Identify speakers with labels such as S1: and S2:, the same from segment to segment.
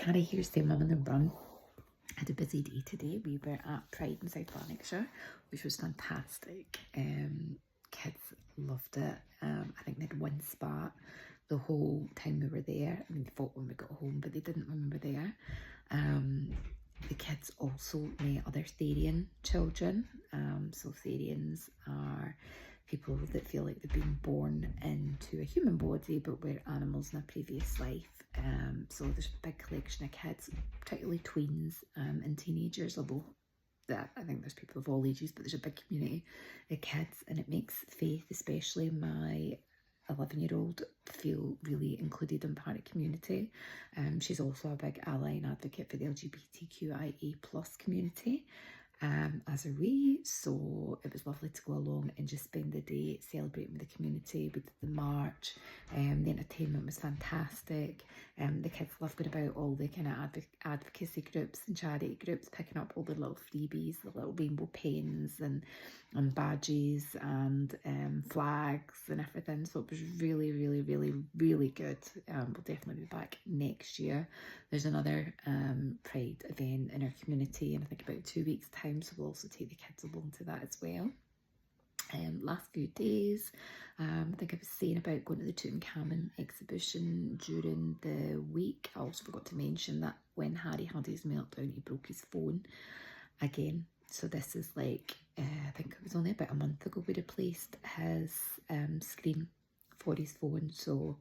S1: Carrie here, stay mum on the run. Had a busy day today. We were at Pride in South Lanarkshire, which was fantastic. Kids loved it. I think they had one spot the whole time we were there. I mean, they thought when we got home, but they didn't when we were there. The kids also met other Therian children. So Therians are people that feel like they've been born into a human body but were animals in a previous life. So there's a big collection of kids, particularly tweens and teenagers, although I think there's people of all ages, but there's a big community of kids, and it makes Faith, especially my 11-year-old, feel really included and part of community. She's also a big ally and advocate for the LGBTQIA+ community. As a wee, so it was lovely to go along and just spend the day celebrating with the community. We did the march, the entertainment was fantastic. The kids love going about all the kind of advocacy groups and charity groups, picking up all the little freebies, the little rainbow pens and badges and flags and everything. So it was really, really, really, really good. We'll definitely be back next year. There's another Pride event in our community in I think about 2 weeks' time, so we'll also take the kids along to that as well. Last few days, I think I was saying about going to the Tutankhamun exhibition during the week. I also forgot to mention that when Harry had his meltdown, he broke his phone again. So this is like, I think it was only about a month ago we replaced his screen for his phone. So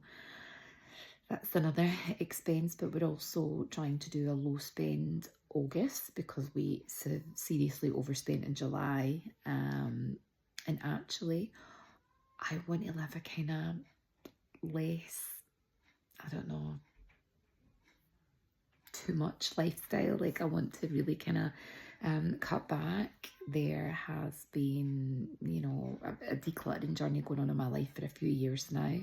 S1: that's another expense, but we're also trying to do a low spend August because we seriously overspent in July. And actually, I want to live a kind of less, I don't know, too much lifestyle. Like I want to really kind of cut back. There has been, you know, a decluttering journey going on in my life for a few years now,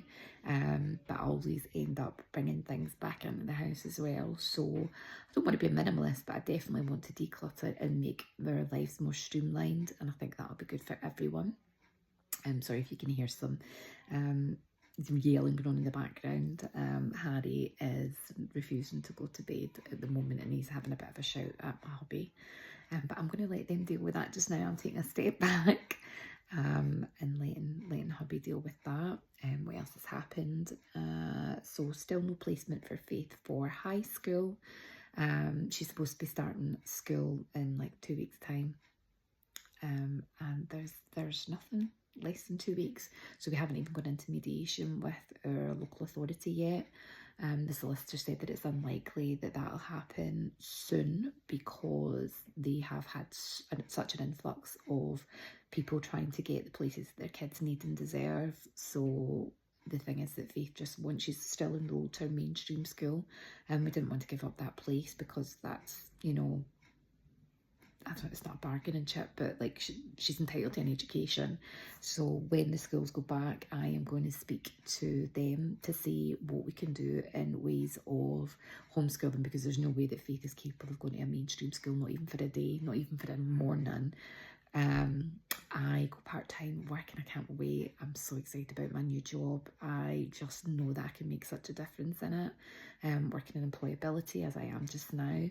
S1: but I always end up bringing things back into the house as well. So I don't want to be a minimalist, but I definitely want to declutter and make our lives more streamlined, and I think that'll be good for everyone. I'm sorry if you can hear some yelling going on in the background. Harry is refusing to go to bed at the moment and he's having a bit of a shout at my hubby. But I'm going to let them deal with that just now. I'm taking a step back and letting hubby deal with that. What else has happened? So still no placement for Faith for high school. She's supposed to be starting school in like 2 weeks' time. And there's nothing, less than 2 weeks, so we haven't even gone into mediation with our local authority yet. The solicitor said that it's unlikely that that'll happen soon because they have had such an influx of people trying to get the places that their kids need and deserve. So the thing is that Faith just wants, she's still enrolled to her mainstream school, and we didn't want to give up that place because that's, you know, I don't know, it's not a bargaining chip, but like she's entitled to an education. So when the schools go back, I am going to speak to them to see what we can do in ways of homeschooling, because there's no way that Faith is capable of going to a mainstream school, not even for a day, not even for a morning. I go part-time work and I can't wait. I'm so excited about my new job. I just know that I can make such a difference in it, working in employability as I am just now.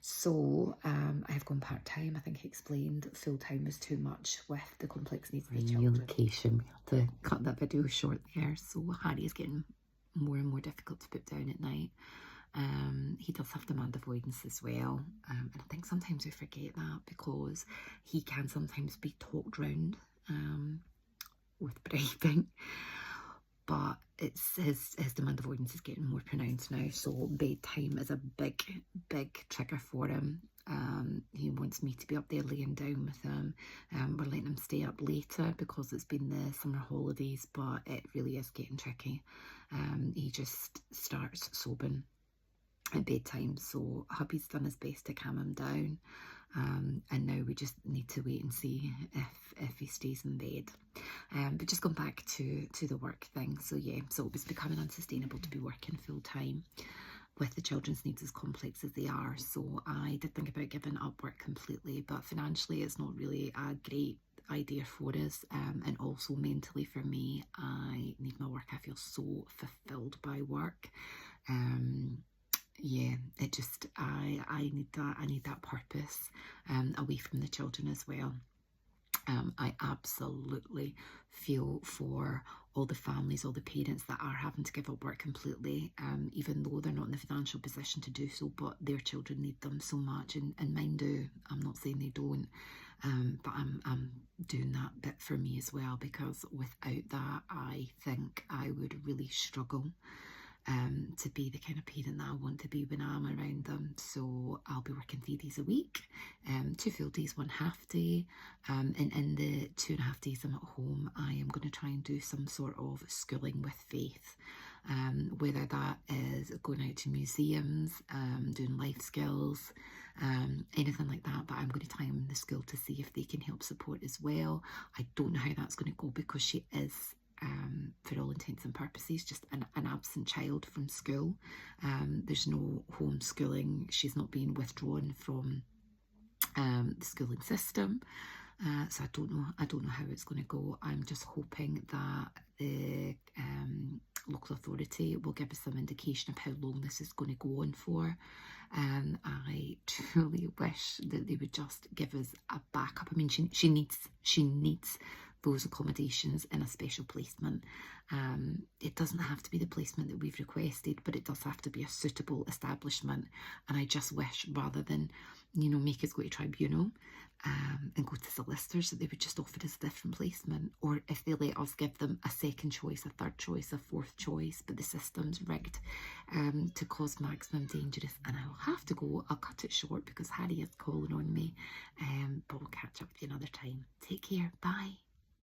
S1: So I have gone part-time. I think I explained full-time was too much with the complex needs of the children. Relocation. We had to cut that video short there. So Harry is getting more and more difficult to put down at night. He does have demand avoidance as well. And I think sometimes we forget that because he can sometimes be talked round with bribing. But it's his demand avoidance is getting more pronounced now, so bedtime is a big trigger for him. He wants me to be up there laying down with him. We're letting him stay up later because it's been the summer holidays, but it really is getting tricky. He just starts sobbing at bedtime, so hubby's done his best to calm him down. And now we just need to wait and see if he stays in bed. But just going back to the work thing, so yeah, so it was becoming unsustainable to be working full time with the children's needs as complex as they are. So I did think about giving up work completely, but financially it's not really a great idea for us, and also mentally for me, I need my work. I feel so fulfilled by work. yeah, it just, I need that purpose away from the children as well. I absolutely feel for all the families, all the parents that are having to give up work completely, even though they're not in the financial position to do so, but their children need them so much, and mine do. I'm not saying they don't, but I'm doing that bit for me as well, because without that, I think I would really struggle to be the kind of parent that I want to be when I'm around them. So I'll be working 3 days a week, 2 full days, 1 half day, and in the 2.5 days I'm at home, I am going to try and do some sort of schooling with faith, whether that is going out to museums, doing life skills, anything like that. But I'm going to time the school to see if they can help support as well. I don't know how that's going to go, because she is, for all intents and purposes, just an absent child from school. There's no homeschooling. She's not being withdrawn from the schooling system. So I don't know how it's going to go. I'm just hoping that the local authority will give us some indication of how long this is going to go on for. I truly wish that they would just give us a backup. I mean, she needs those accommodations in a special placement. It doesn't have to be the placement that we've requested, but it does have to be a suitable establishment. And I just wish, rather than, make us go to tribunal and go to solicitors, that they would just offer us a different placement, or if they let us, give them a second choice, a third choice, a fourth choice. But the system's rigged to cause maximum dangerous. And I will have to go. I'll cut it short because Harry is calling on me, but we'll catch up with you another time. Take care. Bye.